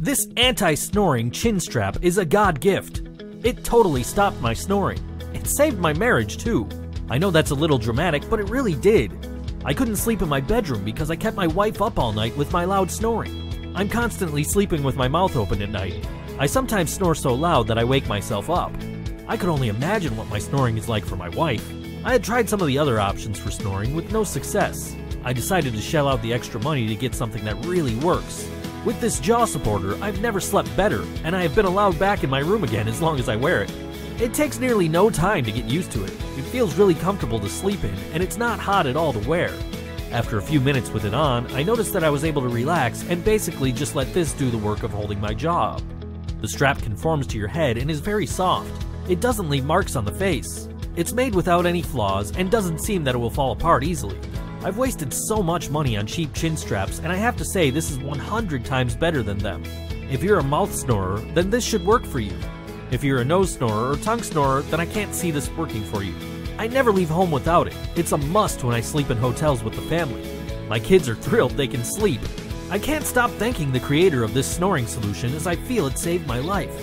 This anti-snoring chin strap is a God gift. It totally stopped my snoring. It saved my marriage too. I know that's a little dramatic, but it really did. I couldn't sleep in my bedroom because I kept my wife up all night with my loud snoring. I'm constantly sleeping with my mouth open at night. I sometimes snore so loud that I wake myself up. I could only imagine what my snoring is like for my wife. I had tried some of the other options for snoring with no success. I decided to shell out the extra money to get something that really works. With this jaw supporter, I've never slept better, and I have been allowed back in my room again as long as I wear it. It takes nearly no time to get used to it. It feels really comfortable to sleep in, and it's not hot at all to wear. After a few minutes with it on, I noticed that I was able to relax and basically just let this do the work of holding my jaw up. The strap conforms to your head and is very soft. It doesn't leave marks on the face. It's made without any flaws and doesn't seem that it will fall apart easily. I've wasted so much money on cheap chin straps, and I have to say this is 100 times better than them. If you're a mouth snorer, then this should work for you. If you're a nose snorer or tongue snorer, then I can't see this working for you. I never leave home without it. It's a must when I sleep in hotels with the family. My kids are thrilled they can sleep. I can't stop thanking the creator of this snoring solution as I feel it saved my life.